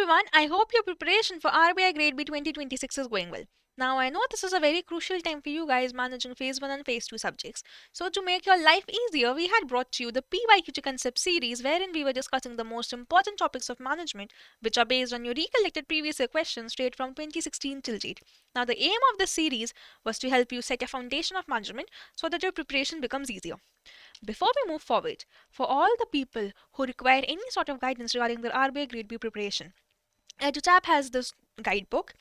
everyone, I hope your preparation for RBI Grade B 2026 is going well. Now, I know this is a very crucial time for you guys managing Phase 1 and Phase 2 subjects. So, to make your life easier, we had brought to you the PYQT Concept series wherein we were discussing the most important topics of management, which are based on your recollected previous year questions straight from 2016 till date. Now, the aim of this series was to help you set a foundation of management so that your preparation becomes easier. Before we move forward, for all the people who require any sort of guidance regarding their RBI Grade B preparation, EduTap has this guidebook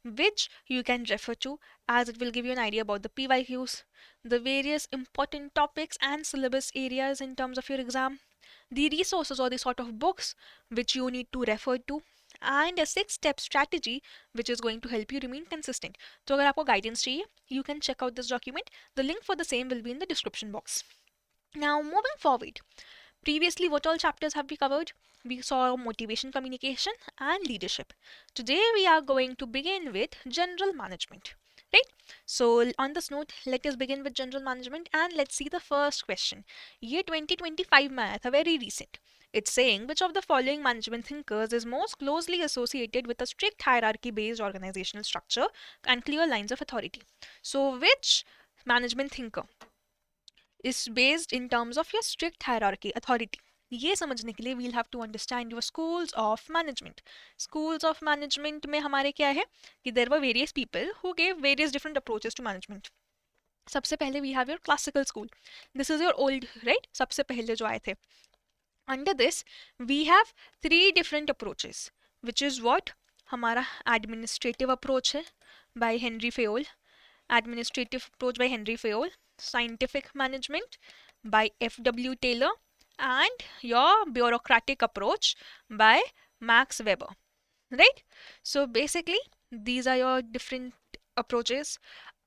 which you can refer to as it will give you an idea about the PYQs, the various important topics and syllabus areas in terms of your exam, the resources or the sort of books which you need to refer to, and a 6-step strategy which is going to help you remain consistent. तो अगर आपको guidance चाहिए, you can check out this document. The link for the same will be in the description box. Now, moving forward, previously, what all chapters have we covered? We saw motivation, communication, and leadership. Today, we are going to begin with general management. Right? So, on this note, let us begin with general management and let's see the first question. Year 2025 math, a very recent. It's saying which of the following management thinkers is most closely associated with a strict hierarchy based organizational structure and clear lines of authority. So, which management thinker is based in terms of your strict hierarchy authority? ये समझने के लिए we'll have to understand your schools of management. Schools of management में हमारे क्या है कि there were various people who gave various different approaches to management. सबसे पहले we have your classical school. This is your old, right? सबसे पहले जो आए थे. Under this we have 3 different approaches, which is what हमारा administrative approach है by Henry Fayol, administrative approach by Henry Fayol, scientific management by F.W. Taylor, and your bureaucratic approach by Max Weber. Right? So basically, these are your different approaches.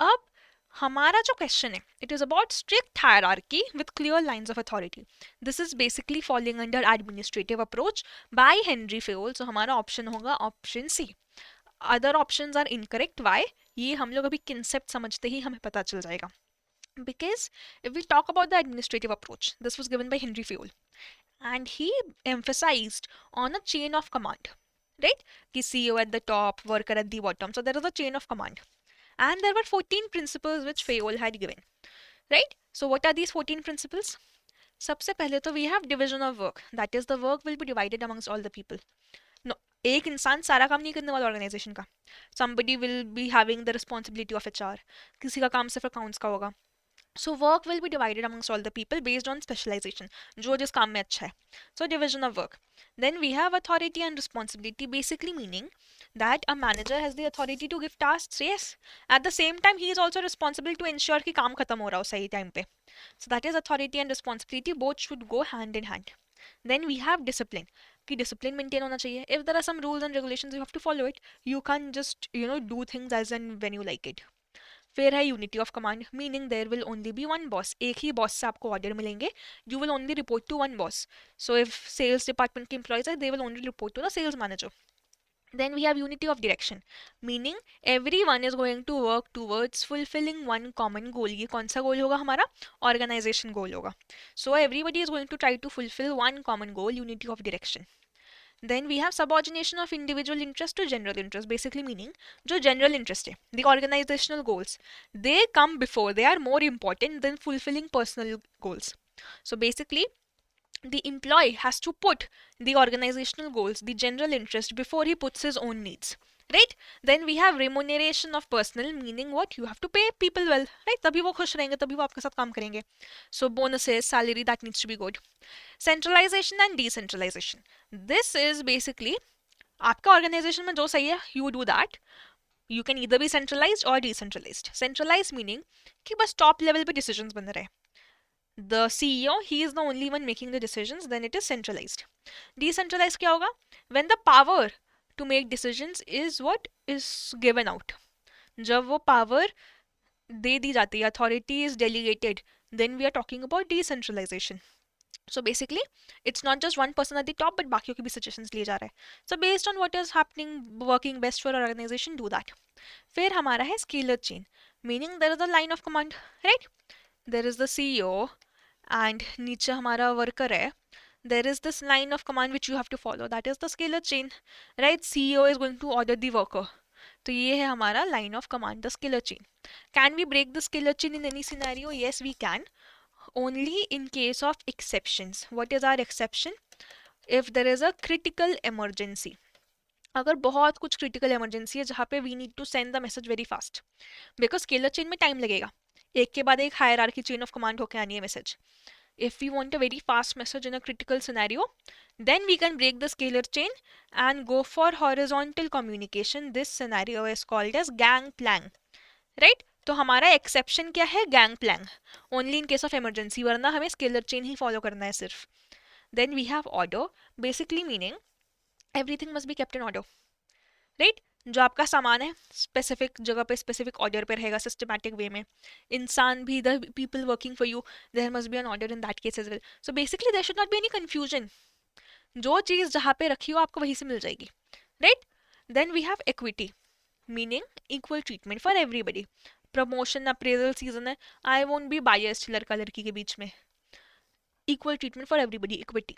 अब हमारा जो question है, it is about strict hierarchy with clear lines of authority. This is basically falling under administrative approach by Henry Fayol. So हमारा option होगा option C. Other options are incorrect. Why? ये हम लोग अभी कंसेप्ट समझते ही हमें पता चल जाएगा. Because if we talk about the administrative approach, this was given by Henry Fayol, and he emphasized on a chain of command, right? Ki CEO at the top, worker at the bottom. So there is a chain of command, and there were 14 principles which Fayol had given, right? So what are these 14 principles? सबसे पहले तो we have division of work, that is the work will be divided amongst all the people. No, एक इंसान सारा काम नहीं करने वाला ऑर्गेनाइजेशन का. Somebody will be having the responsibility of HR. किसी का काम सिर्फ अकाउंट्स का होगा. So work will be divided amongst all the people based on specialization. जो जिस काम में अच्छा है. So division of work. Then we have authority and responsibility, basically meaning that a manager has the authority to give tasks, yes. At the same time, he is also responsible to ensure कि काम खत्म हो रहा हो सही time पे. So that is authority and responsibility. Both should go hand in hand. Then we have discipline. कि discipline maintain होना चाहिए. If there are some rules and regulations, you have to follow it. You can't just do things as and when you like it. फिर है unity of command, meaning there will only be one boss. एक ही boss से आपको order मिलेंगे. You will only report to one boss. So if sales department के employees है, they will only report to the sales manager. Then we have unity of direction, meaning everyone is going to work towards fulfilling one common goal. ये कौन सा गोल होगा हमारा? Organization goal होगा. So everybody is going to try to fulfill one common goal, unity of direction. Then we have subordination of individual interest to general interest, basically meaning जो general interest है, the organizational goals, they come before, they are more important than fulfilling personal goals. So basically the employee has to put the organizational goals, the general interest, before he puts his own needs, right? Then we have remuneration of personnel, meaning what? You have to pay people well, right? तभी वो खुश रहेंगे, तभी वो आपके साथ काम करेंगे. So bonuses, salary, that needs to be good. Centralization and decentralization, this is basically आपका organization में जो सही है, you do that. You can either be centralized or decentralized. Centralized meaning कि बस top level पे decisions बन रहे. The CEO, he is the only one making the decisions, then it is centralized. Decentralized क्या होगा? When the power to make decisions is what is given out. जब वो power दे दी जाती है, authority is delegated, then we are talking about decentralization. So basically, it's not just one person at the top, but बाकियों की भी suggestions लिए जा रहे हैं. So based on what is happening, working best for our organization, do that. फिर हमारा है scalar chain, meaning there is a line of command, right? There is the CEO, and नीचे हमारा worker है. there is this line of command which you have to follow, that is the scalar chain, right? CEO is going to order the worker. तो ये है हमारा line of command, the scalar chain. Can we break the scalar chain in any scenario? Yes, we can. Only in case of exceptions. What is our exception? If there is a critical emergency. अगर बहुत कुछ critical emergency है जहाँ पे we need to send the message very fast, because scalar chain में time लगेगा, एक के बाद एक हायरार्की चेन ऑफ कमांड होकर आनी है message. If we want a very fast message in a critical scenario, then we can break the scalar chain and go for horizontal communication. This scenario is called as gangplank, right? तो हमारा exception क्या है? Gangplank. Only in case of emergency, वरना हमें scalar chain ही follow करना है सिर्फ. Then we have order, basically meaning everything must be kept in order, right? जो आपका सामान है स्पेसिफिक जगह पे स्पेसिफिक ऑर्डर पे रहेगा, सिस्टमैटिक वे में. इंसान भी, the people working for you, there must be an order in that case as well. So basically there should not be any confusion. जो चीज़ जहाँ पे रखी हो आपको वहीं से मिल जाएगी, right? Then we have equity, meaning equal treatment for everybody. Promotion appraisal season है, आई वोंट बी बायस्ड लड़का लड़की के बीच में. Equal treatment for everybody, equity.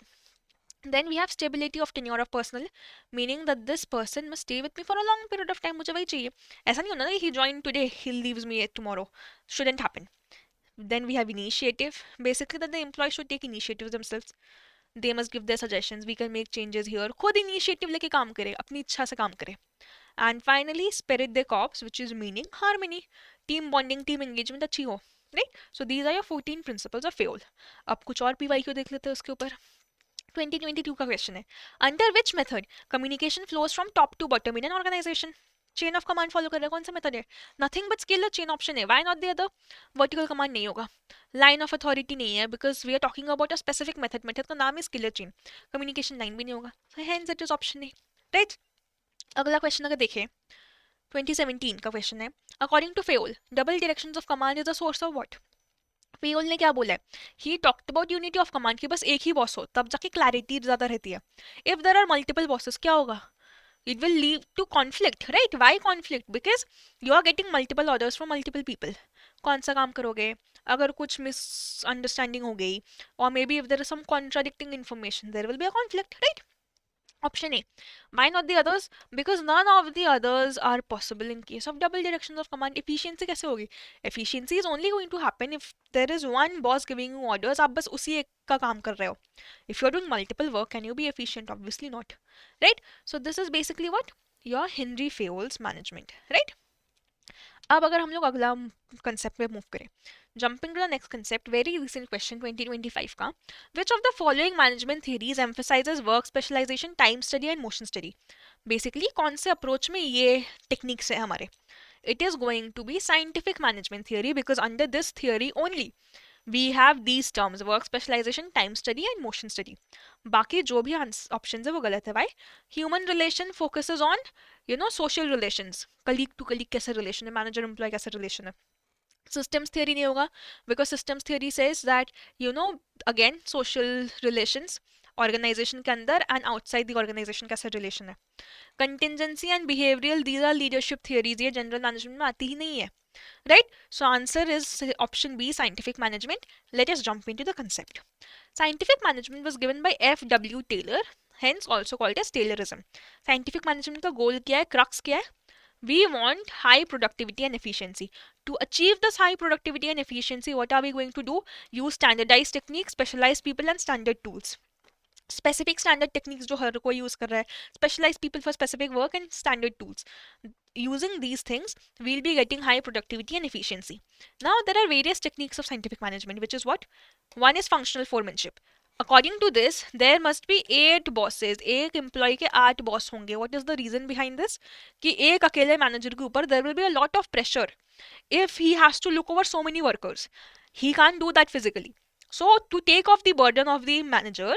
Then we have stability of tenure of personal, meaning that this person must stay with me for a long period of time. मुझे वही चाहिए. ऐसा नहीं होना ना he joined today, he leaves me tomorrow. Shouldn't happen. Then we have initiative. Basically that the employees should take initiatives themselves. They must give their suggestions. We can make changes here. खुद initiative लेके काम करे, अपनी इच्छा से काम करे. And finally spirit the corps, which is meaning harmony, team bonding, team engagement अच्छी हो, right? So these are your 14 principles of FAOL. अब कुछ और PYQ देख लेते हैं उसके ऊपर. 2022 का क्वेश्चन है, under which method communication flows from top to bottom in an organisation. Chain of command follow कर रहा है, कौन सा मेथड है? Nothing but scalar chain option है. Why not the other? Vertical command नहीं होगा, लाइन ऑफ अथॉरिटी नहीं है, because we are talking about a specific method. Method का नाम है स्केलर चेन, कम्युनिकेशन लाइन भी नहीं होगा, हेंस इट इज ऑप्शन नहीं, राइट? अगला क्वेश्चन अगर देखें 2017 का क्वेश्चन है, according to Fayol double directions of command is the source of what. Fayol ने क्या बोला है? He talked about unity of command की बस एक ही बॉस हो तब जाके क्लैरिटी ज्यादा रहती है. If there are multiple bosses क्या होगा? It will lead to conflict, right? Why conflict? Because you are getting multiple orders from multiple people. कौन सा काम करोगे? अगर कुछ मिसअंडरस्टैंडिंग हो गई और maybe if there is some contradicting information, there will be a conflict, right? Option A. Why not the others? Because none of the others are possible in case of double directions of command. Efficiency कैसे होगी? Efficiency is only going to happen if there is one boss giving you orders. आप बस उसी एक का काम कर रहे हो. If you are doing multiple work, can you be efficient? Obviously not. Right? So this is basically what? Your Henry Fayol's management. Right? अब अगर हम लोग अगला कंसेप्ट पे मूव करें, jumping to the next concept, very recent question 2025 का, which of the following management theories emphasises work specialisation, time study and motion study. Basically कौन से अप्रोच में ये टेक्निक्स है हमारे? It is going to be scientific management theory, because under this theory only we have these terms, work specialization, time study and motion study. बाकी जो भी option है वो गलत है. भाई human relation focuses on social relations, colleague to colleague कैसे relation है, मैनेजर एम्प्लॉय कैसे रिलेशन है. सिस्टम्स थियरी नहीं होगा, because systems theory says that again social relations organisation के अंदर एंड आउटसाइड द ऑर्गेनाइजेशन कैसे रिलेशन है. Contingency and behavioural, these are leadership theories, ये जनरल मैनेजमेंट में आती ही नहीं है, right? So answer is option B, scientific management. Let us jump into the concept. Scientific management was given by F.W. Taylor, hence also called as Taylorism. Scientific management का goal क्या है, crux क्या है? We want high productivity and efficiency. To achieve this high productivity and efficiency, what are we going to do? Use standardized techniques, specialized people and standard tools. Specific standard techniques जो हर कोई use कर रहा है, specialized people for specific work and standard tools. Using these things, we'll be getting high productivity and efficiency. Now, there are various techniques of scientific management, which is what? One is functional foremanship. According to this, there must be 8 bosses. एक employee के 8 boss होंगे. What is the reason behind this? कि एक अकेले manager के ऊपर there will be a lot of pressure if he has to look over so many workers. He can't do that physically. So, to take off the burden of the manager,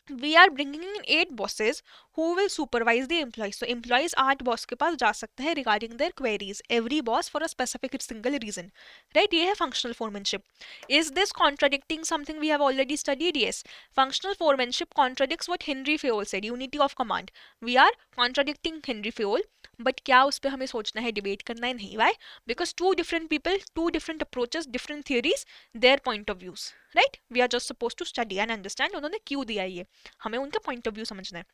we are bringing in 8 bosses who will supervise the employees, तो employees 8 boss के पास जा सकते हैं regarding their queries, every boss for a specific single reason, right. ये है functional foremanship. Is this contradicting something we have already studied? Yes. Functional foremanship contradicts what Henry Fayol said, unity of command. We are contradicting Henry Fayol, but क्या उस पर हमें सोचना है, debate करना है? नहीं. Why? Because two different people, two different approaches, different theories, their point of views, right. We are just suppose to study and understand उन्होंने क्यों दिया ये, हमें उनका पॉइंट ऑफ व्यू समझना है.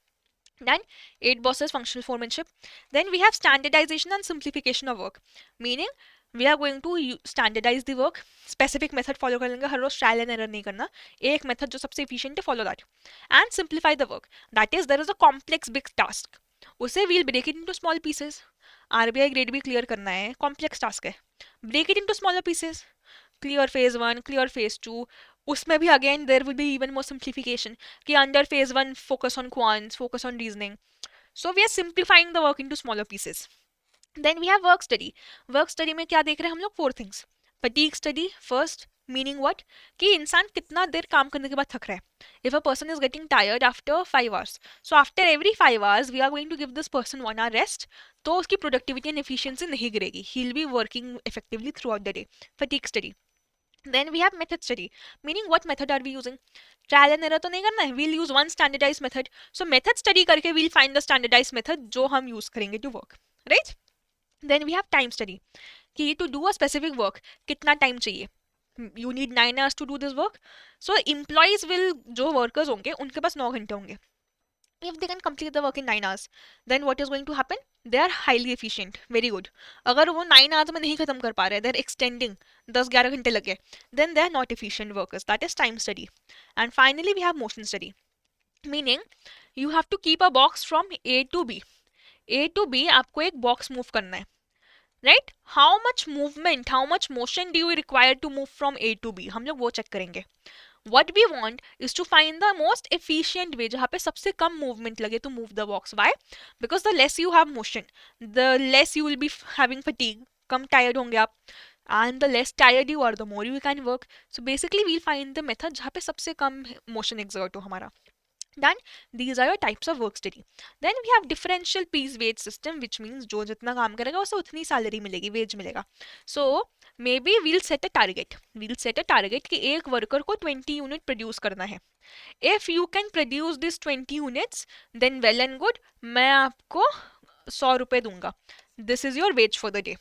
Then 8 bosses functional foremanship. Then we have standardization and simplification of work, meaning we are going to standardize the work. Specific method follow कर लेंगे, हर रोज trial and error नहीं करना, एक method जो सबसे efficient है follow that. And simplify the work, that is there is a complex big task, उसे we'll break it into small pieces. RBI grade भी clear करना है, complex task है, break it into smaller pieces. Clear phase 1, clear phase 2, उसमें भी again there will be even more simplification कि under phase 1 focus on quants, focus on reasoning. So we are simplifying the work into smaller pieces. Then we have work study. Work study में क्या देख रहे हैं हम लोग? 4 things. Fatigue study first, meaning what? कि इंसान कितना देर काम करने के बाद थक रहा है. If a person is getting tired after 5 hours, so after every 5 hours we are going to give this person 1 hour rest, तो उसकी productivity and efficiency नहीं गिरेगी. He'll be working effectively throughout the day. Fatigue study. Then we have method study, meaning what method are we using? Trial and error तो नहीं करना है, we'll use one standardized method. So method study करके we'll find the standardized method जो हम use करेंगे to work, right? Then we have time study, कि to do a specific work कितना time चाहिए. You need 9 hours to do this work. So employees will, जो workers होंगे उनके पास 9 घंटे होंगे. If they can complete the work in 9 hours, then what is going to happen? They are highly efficient. Very good. अगर वो 9 hours में नहीं खत्म कर पा रहे, they're extending 10-11 घंटे लगे, then they are not efficient workers. That is time study. And finally we have motion study, meaning you have to keep a box from A to B. A to B आपको एक box move करना है, right? How much movement, how much motion do you require to move from A to B? हम लोग वो check करेंगे. What we want is to find the most efficient way जहाँ पे सबसे कम movement लगे to move the box. Why? Because the less you have motion, the less you will be having fatigue. Come tired होंगे आप, and the less tired you are, the more you can work. So basically we'll find the method जहाँ पे सबसे कम motion exert हो हमारा. Done. These are your types of work study. Then we have differential piece wage system, which means जो जितना काम करेगा उसे उतनी salary मिलेगी, wage मिलेगा. So maybe we'll set a target. We'll set a target कि एक worker को 20 unit produce करना है. If you can produce this 20 units, then well and good. मैं आपको 100 रुपए दूंगा. This is your wage for the day.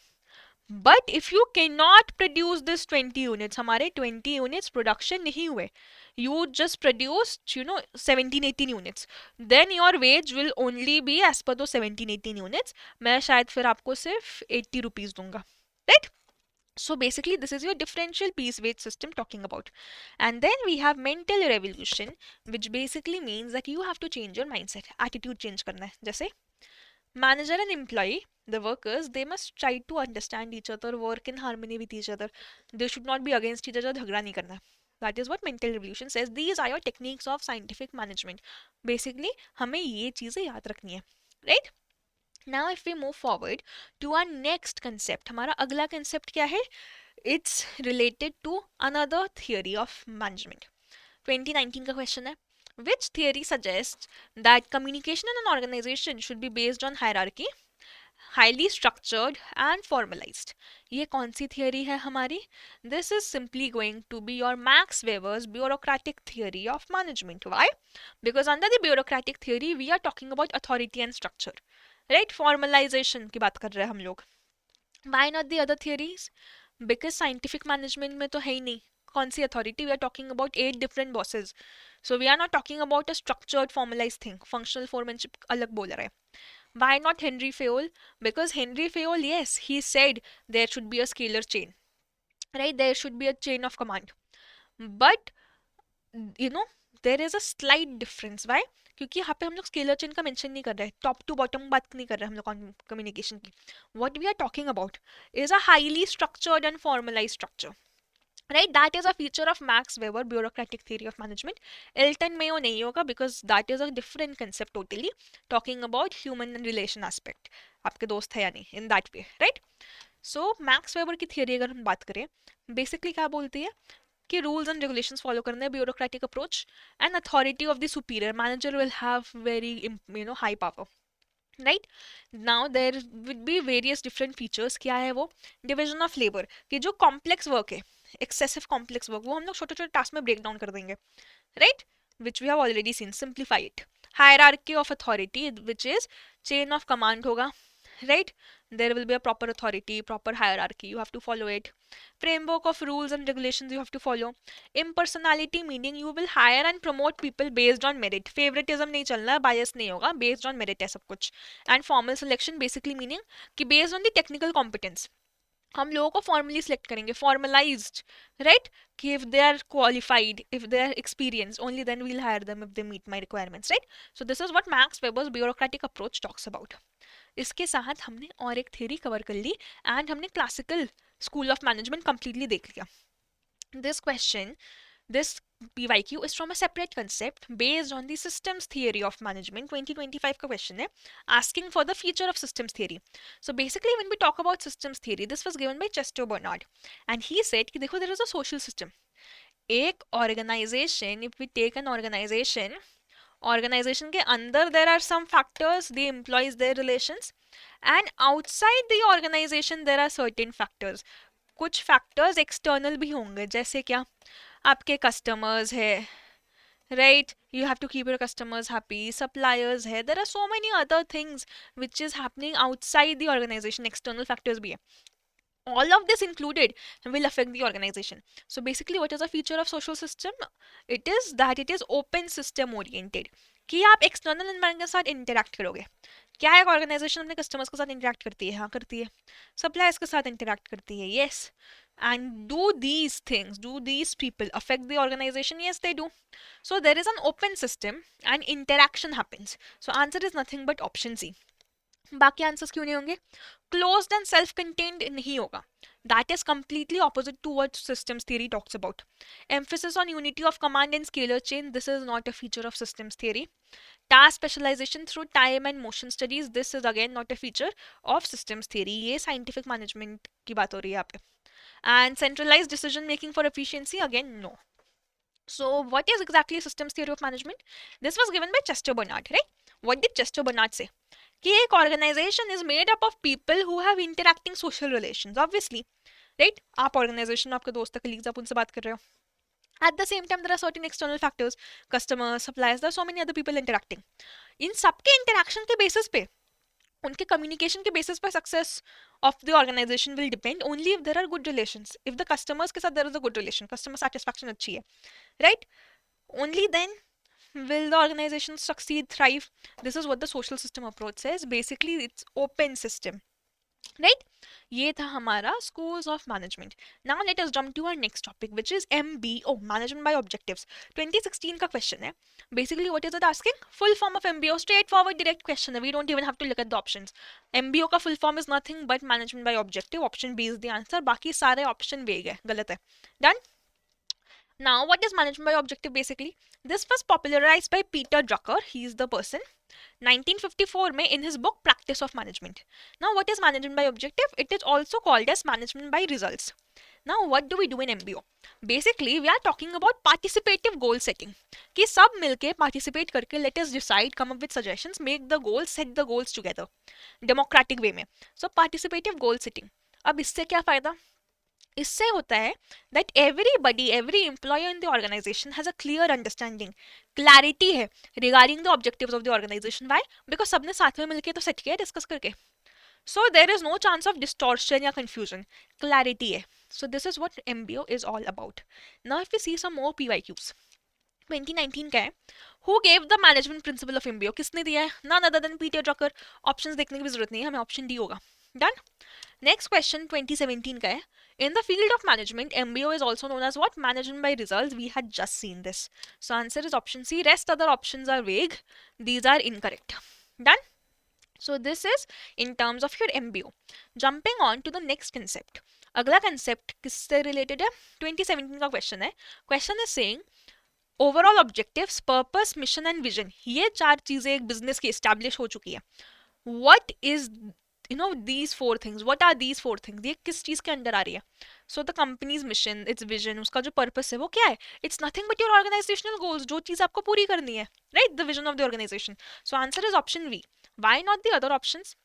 But if you cannot produce this 20 units, हमारे 20 units production नहीं हुए, you just produced 17-18 units, then your wage will only be as per those 17-18 units. मैं शायद फिर आपको सिर्फ 80 rupees दूंगा, right? So basically this is your differential piece wage system talking about. And then we have mental revolution, which basically means that you have to change your mindset, attitude change करना है. जैसे manager and employee, the workers, they must try to understand each other, work in harmony with each other. They should not be against each other, झगड़ा नहीं करना. That is what mental revolution says. These are your techniques of scientific management. Basically हमें ये चीजें याद रखनी है, right? Now if we move forward to our next concept, हमारा अगला concept क्या है? It's related to another theory of management. 2019 का question है. Which theory suggests that communication in an organization should be based on hierarchy, highly structured and formalized? ये कौन सी theory है हमारी? This is simply going to be your Max Weber's bureaucratic theory of management. Why? Because under the bureaucratic theory we are talking about authority and structure, right? Formalization की बात कर रहे हैं हम लोग. Why not the other theories? Because scientific management में तो है ही नहीं. कौन सी authority? We are talking about 8 different bosses. So we are not talking about a structured formalized thing. Functional foremanship अलग बोल रहा है. Why not Henry Fayol? Because Henry Fayol, yes, he said there should be a scalar chain, right? There should be a chain of command. But there is a slight difference. Why? क्योंकि यहाँ पे हम लोग scalar chain का mention नहीं कर रहे हैं, टॉप टू बॉटम बात नहीं कर रहे हैं हम लोग कम्युनिकेशन की. What we are talking about is a highly structured and formalised structure, right? That is a feature of Max Weber bureaucratic theory of management. Elton Mayo नहीं होगा because that is a different concept totally, talking about human and relation aspect. आपके दोस्त है या नहीं, in that way, right? So Max Weber की theory अगर हम बात करें, basically क्या बोलती है? कि रूल्स एंड रेगुलेशंस फॉलो करने हैं, bureaucratic approach and authority of the superior manager will have very high power, right. Now there will be various different features. क्या है वो? डिविजन ऑफ लेबर, कि जो कॉम्प्लेक्स वर्क है, एक्सेसिव कॉम्प्लेक्स वर्क, वो हम लोग छोटे छोटे टास्क में ब्रेक डाउन कर देंगे, right, which we have already seen. Simplify it. Hierarchy of authority, which is chain of command hoga, right. There will be a proper authority, proper hierarchy, you have to follow it. Framework of rules and regulations you have to follow. Impersonality, meaning you will hire and promote people based on merit. Favoritism नहीं चलना है, bias नहीं होगा, based on merit है सब कुछ. And formal selection, basically meaning कि based on the technical competence हम लोगों को फॉर्मली सिलेक्ट करेंगे, फॉर्मलाइज्ड, राइट, कि if they are qualified, if they are experience, only then we'll hire them if they meet my requirements, right. So this is what Max Weber's bureaucratic approach talks about. इसके साथ हमने और एक theory cover कर ली and हमने classical school of management completely देख लिया. This PYQ is from a separate concept based on the systems theory of management. 2025 का question है, asking for the feature of systems theory. So basically when we talk about systems theory, this was given by Chester Bernard and he said कि देखो there is a social system. एक organization, if we take an organization के अंदर there are some factors, the employees, their relations, and outside the organization there are certain factors. कुछ factors external भी होंगे, जैसे क्या, आपके कस्टमर्स है, right, you have to keep your customers happy, suppliers है, there are so many other things which is happening outside the organisation, external factors भी है. All of this included will affect the organization. So basically what is a feature of social system? It is that it is open system oriented, कि आप external environment के साथ interact करोगे. क्या एक organisation अपने कस्टमर्स के साथ इंटरेक्ट करती है? हाँ करती है. सप्लायर्स के साथ इंटरेक्ट करती है? Yes. And do these people affect the organization? Yes, they do. So there is an open system and interaction happens. So answer is nothing but option C. बाकी आंसर्स क्यों नहीं होंगे? क्लोज्ड एंड सेल्फ कंटेन्ड नहीं होगा. That is completely opposite to what systems theory talks about. Emphasis on unity of command and scalar chain, this is not a feature of systems theory. Task specialization through time and motion studies, this is again not a feature of systems theory. ये scientific management की बात हो रही है यहाँ पे. And centralized decision making for efficiency, again no. So what is exactly systems theory of management? This was given by Chester Bernard, right? What did Chester Bernard say? कि एक organization is made up of people who have interacting social relations, obviously, right? आप organization में आपके दोस्त colleagues, आप उनसे बात कर रहे हो. At the same time, there are certain external factors, customers, suppliers, there are so many other people interacting. इन सबके interaction के basis पे, उनके communication के basis पे success of the organization will depend only if there are good relations. If the customers के साथ there is a good relation, customer satisfaction अच्छी है, right? Only then will the organization succeed, thrive. This is what the social system approach says. Basically it's open system, right? ये था हमारा schools of management. Now let us jump to our next topic, which is MBO, management by objectives. 2016 का question है. Basically what is it asking? Full form of MBO, straightforward direct question है. We don't even have to look at the options. MBO का full form is nothing but management by objective. Option B is the answer. बाकी सारे option vague है, गलत है. Done? Now, what is management by objective basically? This was popularized by Peter Drucker. He is the person. 1954 में in his book Practice of Management. Now, what is management by objective? It is also called as management by results. Now, what do we do in MBO? Basically, we are talking about participative goal setting. कि सब मिलके participate करके let us decide, come up with suggestions, make the goals, set the goals together. Democratic way में. So, participative goal setting. अब इससे क्या फायदा? इससे होता है that every employee in the organization has a clear understanding, clarity है regarding the objectives of the organization. Why? Because सबने साथ में मिलके तो सेट किया है डिस्कस करके. So there is no chance of distortion या confusion. Clarity है. So this is what MBO is all about. Now if we see some more PYQs. 2019 का है. Who gave the management principle of MBO? किसने दिया है? None other than Peter Drucker. Options देखने की भी जरूरत नहीं है, हमें option D होगा. Done? Next question 2017 का है. In the field of management, MBO is also known as what? Management by results. We had just seen this. So answer is option C. Rest other options are vague. These are incorrect. Done? So this is in terms of your MBO. Jumping on to the next concept. अगला concept किससे related है? 2017 का question है. Question is saying overall objectives, purpose, mission and vision. ये चार चीजें एक business की establish हो चुकी है. What is you know these four things, what are these four things, ये किस चीज के अंडर आ रही है? So the company's mission, its vision, उसका जो पर्पस है वो क्या है? It's nothing but your organisational goals, जो चीज आपको पूरी करनी है, राइट? The vision of the organisation. So answer is option B. Why not the other options?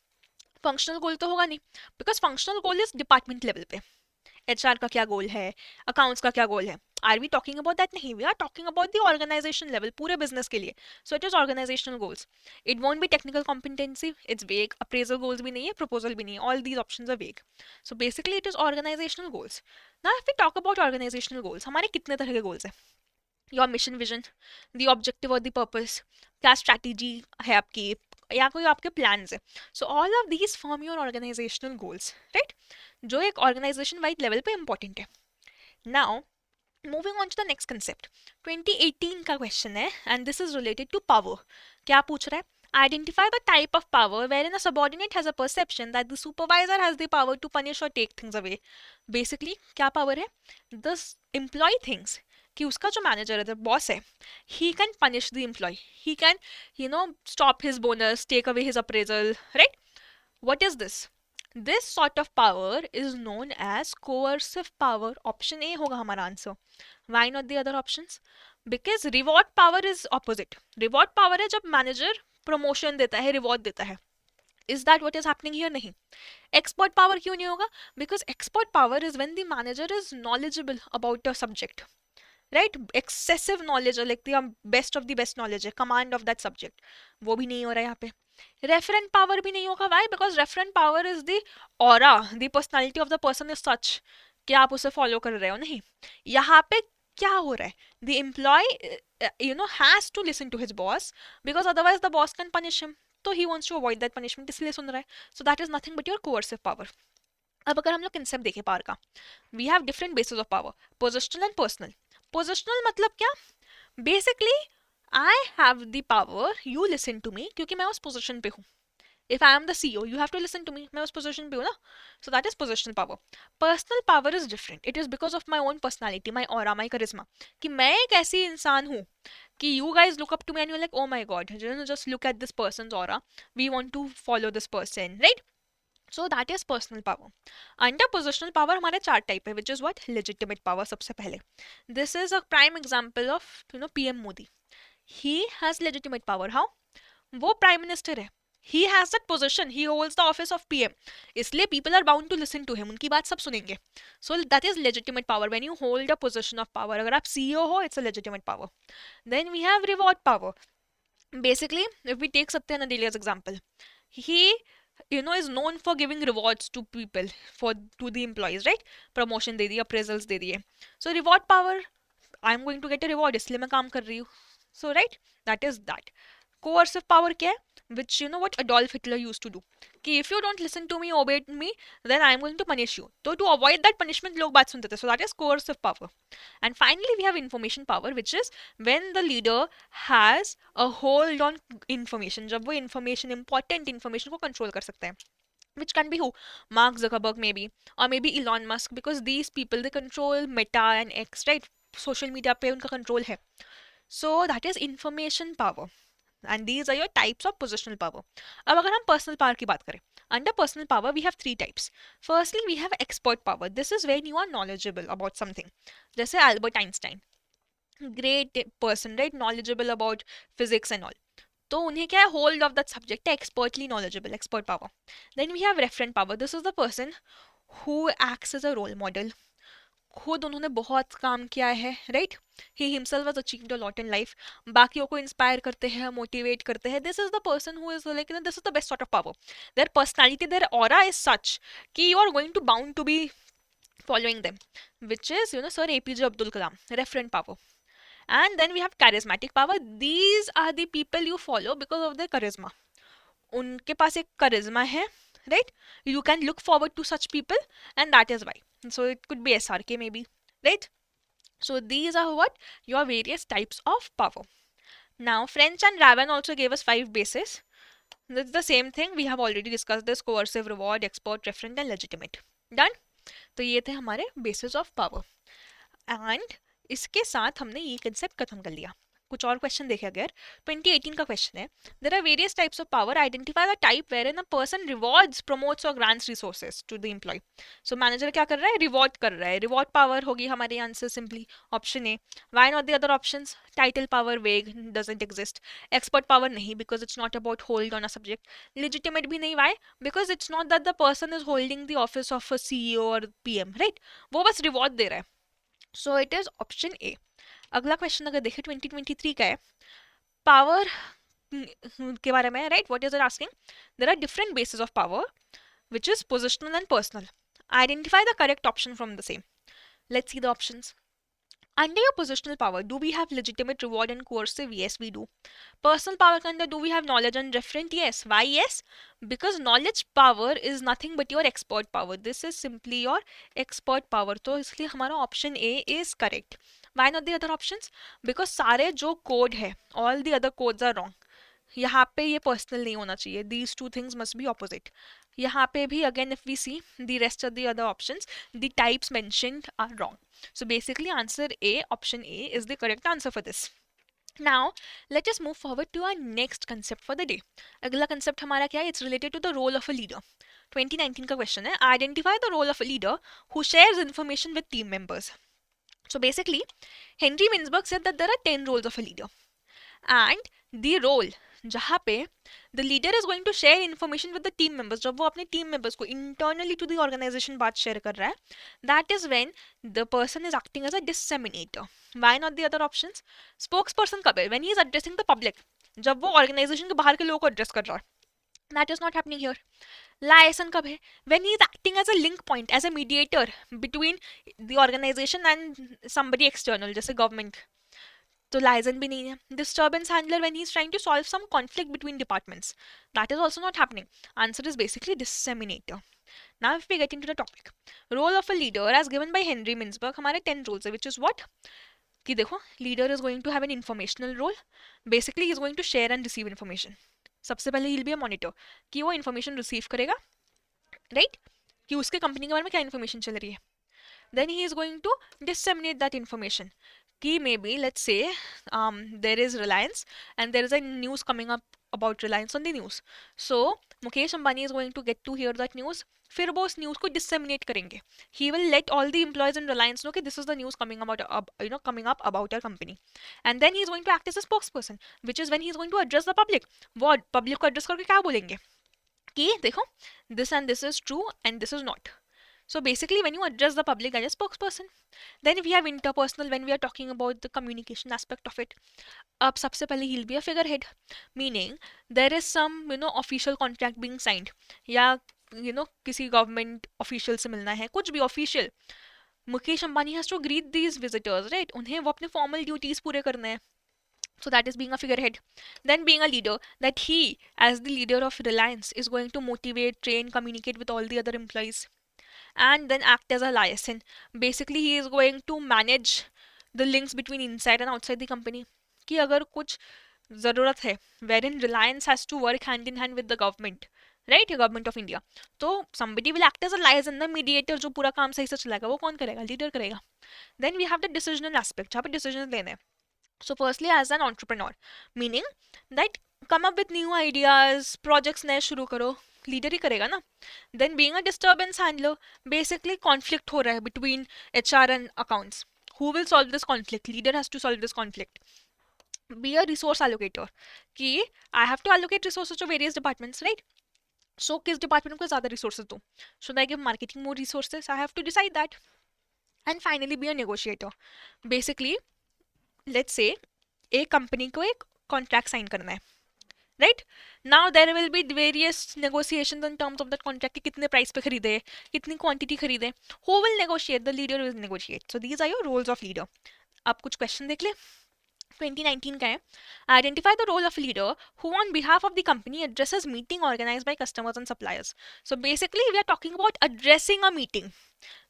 Functional goal तो होगा नहीं, because functional goal is department level पे. एचआर का क्या गोल है, अकाउंट्स का क्या गोल है, are we talking about that? नहीं, we are talking about the organisation level, पूरे बिजनेस के लिए. So it is organisational goals. It won't be technical competency, it's vague. Appraisal goals भी नहीं है, प्रपोजल भी नहीं है, all these options are vague. So basically it is organisational goals. Now if we talk about organizational goals, हमारे कितने तरह के गोल्स हैं? Your mission vision, the objective और द पर्पस, क्या स्ट्रैटेजी है आपकी, या कोई आपके प्लान्स है. So all of these form your organisational goals, right? जो एक ऑर्गेनाइजेशन वाइड लेवल पे इंपॉर्टेंट है. Now moving on to the next concept. 2018 का क्वेश्चन है and this is related to power. क्या पूछ रहा है? Identify the type of power wherein a subordinate has a perception that the supervisor has the power to punish or take things away. Basically, क्या power है? The employee thinks कि उसका जो manager है, बॉस है, he can punish the employee. He can, you know, stop his bonus, take away his appraisal, right? What is this? This sort of power is known as coercive power. Option A होगा हमारा answer. Why not the other options? Because reward power is opposite. Reward power है जब manager promotion देता है, reward देता है. Is that what is happening here? नहीं. Expert power क्यों नहीं होगा? Because expert power is when the manager is knowledgeable about a subject, right? Excessive knowledge, like the best of the best knowledge है, command of that subject, वो भी नहीं हो रहा है यहाँ पे. रेफरेंट पावर भी नहीं होगा. Why? Because referent power is the aura, the personality of the person is such कि आप उसे फॉलो कर रहे हो. नहीं, यहाँ पे क्या हो रहा है? The employee has to listen to his boss because otherwise the boss can punish him. तो he wants to avoid that punishment, इसलिए सुन रहा है. So that is nothing but your coercive power. अब अगर हम लोग कंसेप्ट देखें पावर का, we have different bases of power, positional and personal. Positional मतलब क्या? Basically I have the power, you listen to me क्योंकि मैं उस पोजिशन पे हूँ. If I am the CEO, you have to listen to me. मैं उस position पे हूँ ना. So that is positional power. Personal power is different. It is because of my own personality, my aura, my charisma. कि मैं एक ऐसी इंसान हूँ कि you guys look up to me and you're like, oh my god, just look at this person's aura. We want to follow this person, right? So that is personal power. Under positional power हमारे चार type है, which is what? Legitimate power सबसे पहले. This is a prime example of PM Modi. He has legitimate power. How? वो prime minister है. He has that position. He holds the office of PM. इसलिए people are bound to listen to him. उनकी बात सब सुनेंगे. So that is legitimate power. When you hold a position of power, अगर आप CEO हो, it's a legitimate power. Then we have reward power. Basically, if we take Satya Nadella as example, he is known for giving rewards to people, to the employees, right? Promotion दे दिए, appraisals दे दिए. So reward power, I'm going to get a reward, इसलिए मैं काम कर रही हूँ. So right, that is that. Coercive power क्या है? Which what Adolf Hitler used to do. कि if you don't listen to me, obey me, then I am going to punish you. So to avoid that punishment, लोग बात सुनते थे. So that is coercive power. And finally, we have information power, which is when the leader has a hold on information. जब वो information, important information को control कर सकता है. Which can be who? Mark Zuckerberg maybe, or maybe Elon Musk, because these people, they control Meta and X, right? Social media पे उनका control है. So that is information power. And these are your types of positional power. अब अगर हम personal power की बात करें, under personal power we have three types. Firstly, we have expert power. This is when you are knowledgeable about something. जैसे Albert Einstein, great person, right? Knowledgeable about physics and all. तो उन्हें क्या है? Hold of that subject है, expertly knowledgeable, expert power. Then we have referent power. This is the person who acts as a role model. खुद उन्होंने बहुत काम किया है, right? He himself has achieved a lot in life. बाकियों को inspire करते हैं, मोटिवेट करते हैं. This is the person who is like, this is the best sort of power. Their personality, their aura is such कि you are going to bound to be following them, which is Sir APJ Abdul Kalam, referent power. And then we have charismatic power. These are the people you follow because of their charisma. उनके पास एक charisma है, right? You can look forward to such people, and that is why. So it could be SRK maybe, right? So these are what? Your various types of power. Now French and Raven also gave us 5 bases. That's the same thing. We have already discussed this: coercive, reward, expert, referent and legitimate. Done? तो ये थे हमारे bases of power. And इसके साथ हमने ये concept खत्म कर लिया. कुछ और क्वेश्चन देखे अगर 2018 का क्वेश्चन है, there are various types of power, identify the type wherein a person rewards, promotes और grants resources to the employee. So manager क्या कर रहा है, रिवॉर्ड कर रहा है। रिवॉर्ड पावर होगी हमारे answer simply option A. Why not the other options? Title power वेग, डजंट एग्जिस्ट। एक्सपर्ट पावर नहीं, because it's not about hold on a subject. Legitimate भी नहीं, why? Because it's not that the person is holding the office of a CEO और PM, right? वो बस reward दे रहा है। सो it is option A. अगला question अगर देखें 2023 का है, पावर के बारे में, right? What is it asking? There are different basis of power which is positional and personal. Identify the correct option from the same. Let's see the options. Under your positional power, do we have legitimate reward and coercive? Yes, we do. Personal power के अंदर do we have knowledge and referent? Yes. Why yes? Because knowledge power is nothing but your expert power. This is simply your expert power. तो इसलिए हमारा option A is correct. Why not the other options? Because सारे जो code है, all the other codes are wrong. यहाँ पे ये personal नहीं होना चाहिए, these two things must be opposite. यहाँ पे भी again if we see the rest of the other options, the types mentioned are wrong. So basically answer A, option A is the correct answer for this. Now, let us move forward to our next concept for the day. अगला concept हमारा क्या है? It's related to the role of a leader. 2019 का question है, identify the role of a leader who shares information with team members. So basically, Henry Winsberg said that there are 10 roles of a leader. And the role जहाँ पे the leader is going to share information with the team members, जब वो अपने team members को internally to the organisation बात share कर रहा है, that is when the person is acting as a disseminator. Why not the other options? Spokesperson कब है? When he is addressing the public, जब वो ऑर्गेनाइजेशन के बाहर के लोगों को एड्रेस कर रहा है, that is not happening here. Liaison कब है? When he is acting as a link point, as a mediator between the organisation and somebody external, जैसे गवर्नमेंट, तो लाइजन भी नहीं है। Disturbance handler when he is trying to solve some conflict between departments, that is also not happening. Answer is basically disseminator. Now if we get into the topic, role of a leader as given by Henry Mintzberg, हमारे 10 rules है, which is what? कि देखो, leader is going to have an informational role, basically he is going to share and receive information. सबसे पहले he will be a monitor, कि वो information receive करेगा, right? कि उसके कंपनी के बारे में क्या इन्फॉर्मेशन चल रही है। Then he is going to disseminate that information, कि maybe let's say there is Reliance and there is a news coming up about Reliance on the news, so Mukesh Ambani is going to get to hear that news, फिर वो उस news को disseminate करेंगे। He will let all the employees in Reliance know कि this is the news coming about coming up about our company, and then he is going to act as a spokesperson, which is when he is going to address the public. वो public को address करके क्या बोलेंगे कि देखो, this and this is true and this is not. So basically, when you address the public as a spokesperson, then we have interpersonal when we are talking about the communication aspect of it. अब सबसे पहले he'll be a figurehead, meaning there is some official contract being signed, या किसी government official से मिलना है, कुछ भी official, Mukesh Ambani has to greet these visitors, right? उन्हें वो अपने formal duties पूरे करने हैं. So that is being a figurehead. Then being a leader, that he as the leader of Reliance is going to motivate, train, communicate with all the other employees, and then act as a liaison. Basically, he is going to manage the links between inside and outside the company. कि अगर कुछ ज़रूरत है, wherein Reliance has to work hand in hand with the government, right? Government of India. तो somebody will act as a liaison, the mediator, जो पूरा काम सही से चलाएगा, वो कौन करेगा? लीडर करेगा. Then we have the decisional aspect, जहाँ पे decisions लेने हैं. So firstly, as an entrepreneur, meaning that come up with new ideas, projects नए शुरू करो, लीडर ही करेगा ना. Then being a disturbance handler, basically conflict हो रहा है between HR and accounts. Who will solve this conflict? Leader has to solve this conflict. Be a resource allocator, कि I have to allocate resources to various departments, right? So किस department को ज़्यादा resources दूँ? Should I give marketing more resources? I have to decide that. And finally, be a negotiator. Basically, let's say एक company को एक contract sign करना है, right? Now there will be various negotiations in terms of that contract, कितने price पे खरीदे, कितनी quantity खरीदे. Who will negotiate? The leader will negotiate. So these are your roles of leader. आप कुछ क्वेश्चन देख ले. 2019 का है, identify the role of leader who on behalf of the company addresses meeting organized by customers and suppliers. So basically we are talking about addressing a meeting.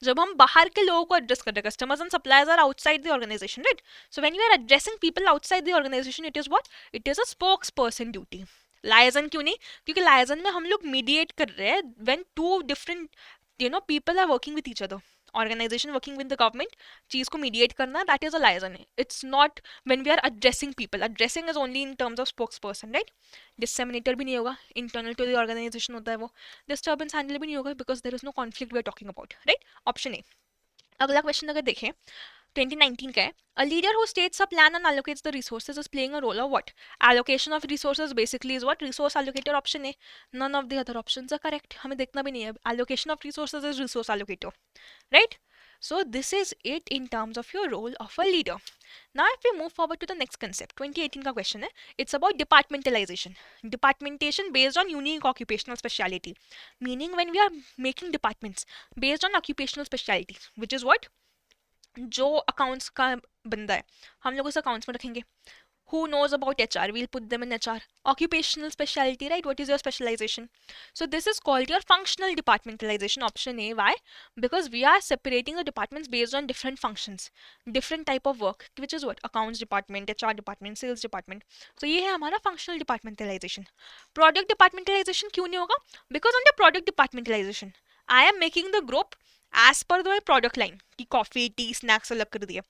जब हम बाहर के लोगों को एड्रेस कर रहे हैं, customers and suppliers are outside the organisation, right? So when you are addressing people outside the organisation, it is what? It is a spokesperson duty. Liaison क्यों नहीं? क्योंकि लायजन में हम लोग मीडिएट कर रहे हैं when two different people are working with each other. Organisation working with the government, चीज को मीडिएट करना, that is a liaison. It's not when we are addressing people. Addressing is only in terms of spokesperson, right. Disseminator भी नहीं होगा, internal to the organisation होता है वो. Disturbance handle भी नहीं होगा because there is no conflict we are talking about, right. Option A. अगला क्वेश्चन अगर देखें 2019 का है. A leader who states a plan and allocates the resources is playing a role of what? Allocation of resources basically is what? Resource allocator. Option A. None of the other options are correct. हमें देखना भी नहीं है. Allocation of resources is resource allocator, right? So this is it in terms of your role of a leader. Now if we move forward to the next concept, 2018 का question है. It's about departmentalization. Departmentation based on unique occupational speciality. Meaning when we are making departments based on occupational specialty, which is what? जो accounts का बंदा है हम लोग उस accounts में रखेंगे. Who knows about HR? We'll put them in HR. Occupational specialty, right? What is your specialization? So this is called your functional departmentalization. Option A. Why? Because we are separating the departments based on different functions, different type of work, which is what? Accounts department, HR department, sales department. So ये है हमारा functional departmentalization. Product departmentalization क्यों नहीं होगा? Because under product departmentalization, I am making the group as per the product line कि coffee, tea, snacks अलग कर दिया.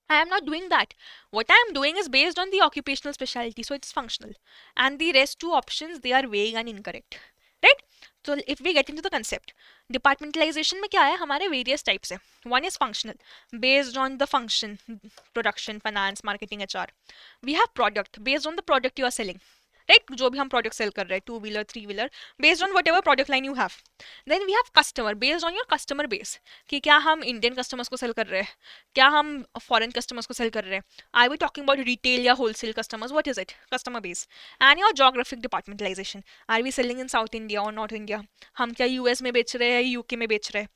I am not doing that. What I am doing is based on the occupational specialty, so it's functional. And the rest two options, they are vague and incorrect, right? So if we get into the concept, departmentalization में क्या है हमारे various types है. One is functional, based on the function, production, finance, marketing, HR. We have product, based on the product you are selling. Right जो भी हम product sell कर रहे हैं, 2 wheeler 3 wheeler, based on whatever product line you have. Then we have customer, based on your customer base कि क्या हम Indian customers को सेल कर रहे हैं, क्या हम फॉरेन कस्टमर्स को सेल कर रहे हैं. I we talking about retail या wholesale customers, what is it? Customer base. And your geographic departmentalization, are we selling in South India और नॉर्थ इंडिया, हम क्या यूएस में बेच रहे हैं, यूके में बेच रहे हैं.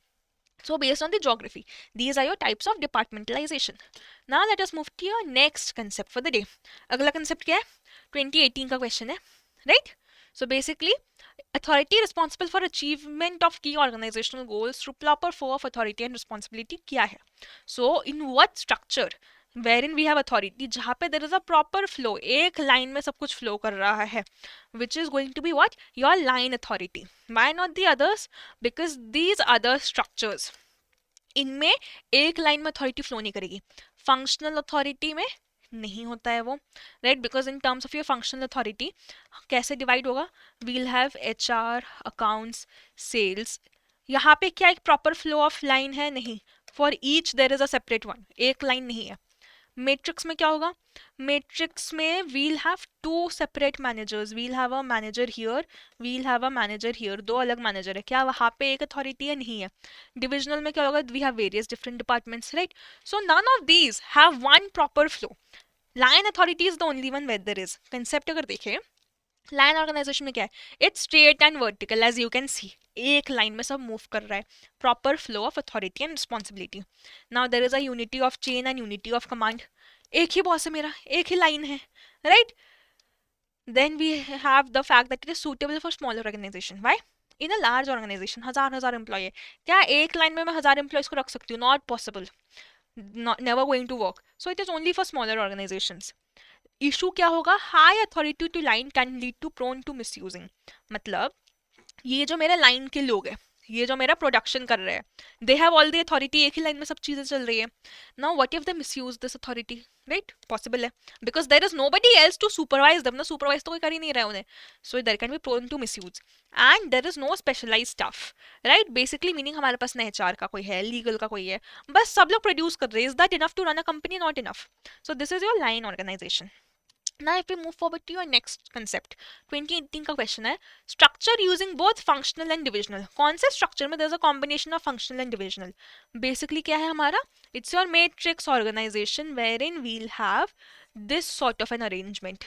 So based on the geography, these are your types of departmentalization. Now let us move to your next concept for the day. अगला concept क्या है? 2018 का question है, right? So basically, authority responsible for achievement of key organizational goals through proper flow of authority and responsibility क्या है? So in what structure? Wherein we have authority, जहाँ पे there is a proper flow, एक line में सब कुछ flow कर रहा है, which is going to be what? Your line authority. Why not the others? Because these other structures, इनमें एक लाइन में अथॉरिटी फ्लो नहीं करेगी. फंक्शनल अथॉरिटी में नहीं होता है वो, राइट. Because in terms of your functional authority कैसे डिवाइड होगा? We'll have HR, accounts, sales. यहाँ पे क्या एक प्रॉपर फ्लो ऑफ लाइन है? नहीं. For each there is a separate one, एक लाइन नहीं है. मैट्रिक्स में क्या होगा? मैट्रिक्स में we'll have two separate managers, we'll have a manager here, we'll have a manager here, दो अलग मैनेजर है. क्या वहाँ पे एक अथॉरिटी है? नहीं है. डिविजनल में क्या होगा? We have various different departments, right. So none of these have one proper flow. Line authority is the only one where there is. Concept अगर देखें लाइन ऑर्गेनाइजेशन में क्या है? It's straight and vertical, as you can see. एक line में सब move कर रहा है. Proper flow of authority and responsibility. Now there is a unity of chain and unity of command. एक ही बॉस है मेरा, एक ही लाइन है, right. Then we have the fact that it is suitable for smaller organization. Why? In a large organization हजार employee है, क्या एक लाइन में मैं 1000 एम्प्लॉयज को रख सकती हूँ? Not possible, never going to work. So it is only for smaller organizations. Issue क्या होगा? High authority to line can lead to prone to misusing. मतलब ये जो मेरे लाइन के लोग हैं, ये जो मेरा प्रोडक्शन कर रहे हैं, they have all the authority, एक ही लाइन में सब चीजें चल रही है. Now what if they misuse this authority? Right, possible है, because there is nobody else to supervise them ना. सुपरवाइज तो कोई कर ही नहीं रहा है उन्हें. So there can be prone to misuse and there is no specialise staff, right. Basically meaning हमारे पास ना HR का कोई है, लीगल का कोई है, बस सब लोग प्रोड्यूस कर रहे हैं. Is that enough to run a company? Not enough. So this is your line organization. Now if we move forward to your next concept, 2018 का question है structure using both functional and divisional. कौन से structure में there is a combination of functional and divisional? Basically क्या है हमारा? It's your matrix organization wherein we'll have this sort of an arrangement.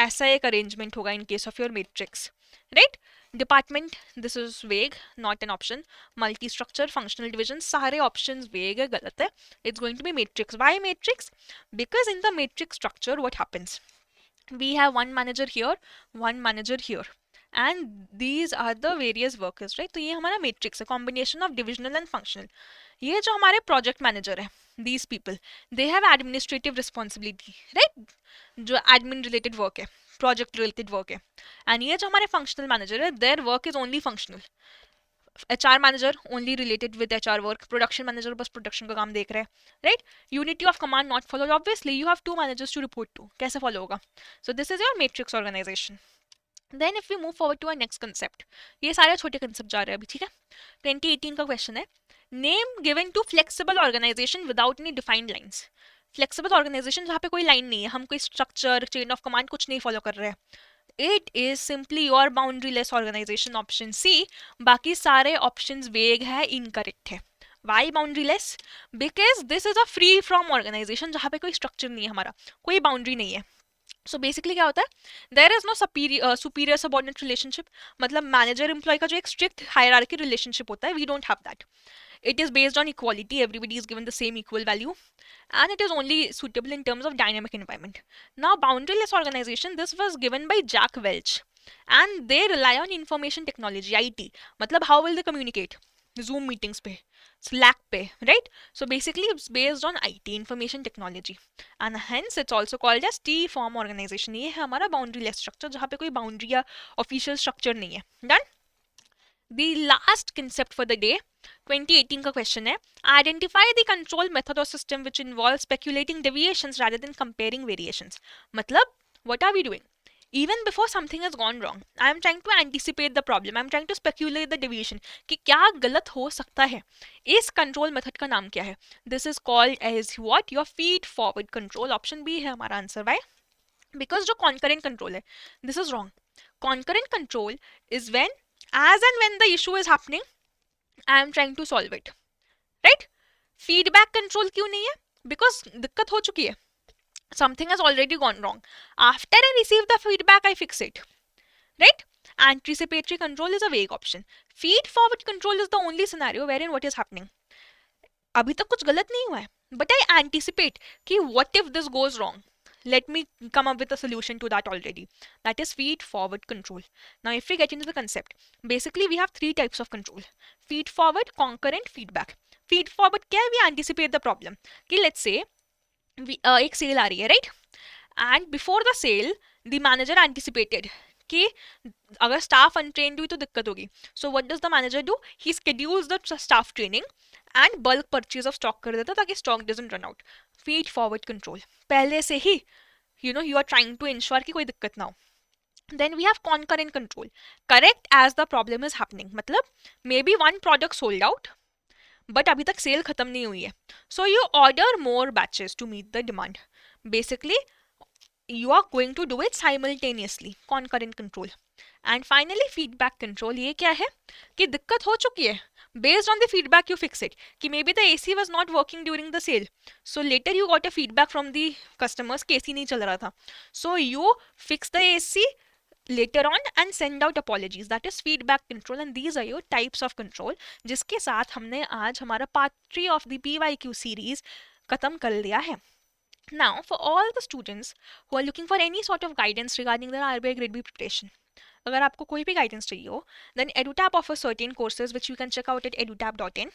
ऐसा एक arrangement होगा in case of your matrix, right? Department, this is vague, not an option. Multi-structure, functional division, सारे options vague है, गलत है. It's going to be matrix. Why matrix? Because in the matrix structure, what happens? We have one manager here, one manager here, and these are the various workers, right? तो ये हमारा matrix है, combination of divisional and functional. ये जो हमारे project manager है, these people, they have administrative responsibility, right? जो admin related work है, project related work है. And ये जो हमारे functional manager है, their work is only functional. HR manager only related with HR work, production manager बस production का काम देख रहे हैं, right. Unity of command not followed, obviously you have 2 managers to report to, कैसे फॉलो होगा. So this is your matrix organization. Then if we move forward to our next concept, ये सारे छोटे कंसेप्ट जा रहे हैं अभी, ठीक है. 2018 का क्वेश्चन है, name given to flexible organization without any defined lines. Flexible organization जहाँ पे कोई लाइन नहीं है, हम कोई स्ट्रक्चर चेन ऑफ कमांड कुछ नहीं फॉलो कर रहे हैं. It is simply your boundaryless organization, option C. बाकी सारे ऑप्शंस वेग है, इनकरेक्ट है. Why boundaryless? Because this is a free from organization जहाँ पे कोई स्ट्रक्चर नहीं है, हमारा कोई बाउंड्री नहीं है. सो बेसिकली क्या होता है, there is no superior subordinate relationship. मतलब मैनेजर एम्प्लॉय का जो एक स्ट्रिक्ट हायरार्की रिलेशनशिप होता है, we don't have that. It is based on equality, everybody is given the same equal value, and it is only suitable in terms of dynamic environment. Now boundaryless organization, this was given by Jack Welch, and they rely on information technology, IT. मतलब how will they communicate? Zoom meetings पे, Slack पे, right? So basically it's based on IT, information technology, and hence it's also called as T-form organization. ये है हमारा boundaryless structure जहाँ पे कोई boundary या official structure नहीं है. Done? The last concept for the day, 2018 का क्वेश्चन है, identify the control method or system which involves speculating deviations rather than comparing variations. मतलब what are we doing? Even before something has gone wrong, I am trying to anticipate the problem. I am trying to speculate the deviation कि क्या गलत हो सकता है. इस control method का नाम क्या है? This is called as what? Your feed forward control. Option B है हमारा आंसर. Why? Because जो concurrent control है, this is wrong. Concurrent control is when, as and when the issue is happening, I am trying to solve it, right? Feedback control क्यों नहीं है? Because दिक्कत हो चुकी है, something has already gone wrong. After I receive the feedback, I fix it, right? Anticipatory control is a vague option. Feed forward control is the only scenario wherein what is happening, अभी तक कुछ गलत नहीं हुआ है, but I anticipate कि what if this goes wrong? Let me come up with a solution to that already. That is feed forward control. Now if we get into the concept, basically we have 3 types of control: feed forward, concurrent, feedback. Feed forward क्या है? We anticipate the problem कि let's say एक cell आ रही है, right? And before the sale, the manager anticipated कि अगर staff untrained हुई तो दिक्कत होगी. So what does the manager do? He schedules the staff training and bulk purchase of stock कर देता ताकि stock doesn't run out. Feed forward control, पहले से ही you are trying to ensure कि कोई दिक्कत ना हो. Then we have concurrent control, correct as the problem is happening. मतलब maybe one product sold out but अभी तक सेल खत्म नहीं हुई है, so you order more batches to meet the demand. Basically you are going to do it simultaneously, concurrent control. And finally feedback control, ये क्या है कि दिक्कत हो चुकी है, based on the feedback you fix it. कि maybe the AC was not working during the sale, so later you got a feedback from the customers कि AC नहीं चल रहा था, so you fix the AC later on and send out apologies. That is feedback control, and these are your types of control, जिसके साथ हमने आज हमारा part 3 of the PYQ series खत्म कर लिया है. Now, for all the students who are looking for any sort of guidance regarding their RBI Grade B preparation, अगर आपको कोई भी guidance चाहिए हो, then EduTap offers certain courses which you can check out at edutap.in.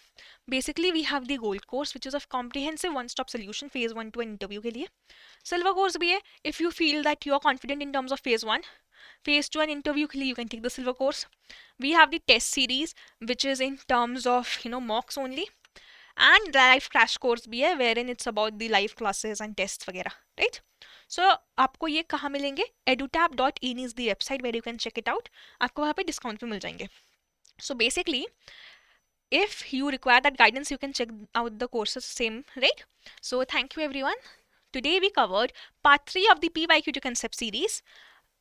Basically, we have the Gold course, which is a comprehensive one-stop solution phase 1 to an interview के लिए. Silver course भी है, if you feel that you are confident in terms of phase 1, phase 2 and interview के लिए you can take the silver course. We have the test series, which is in terms of mocks only. And live crash course भी है, wherein it's about the live classes and tests वगैरह, right? So आपको ये कहाँ मिलेंगे? edutap.in is the website where you can check it out. आपको वहाँ पे डिस्काउंट भी मिल जाएंगे. So basically, if you require that guidance, you can check out the courses same, right? So thank you everyone. Today we covered part 3 of the PYQ to concept series.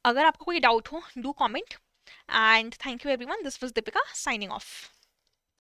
अगर आपको कोई doubt हो, do comment. And thank you everyone. This was Deepika signing off.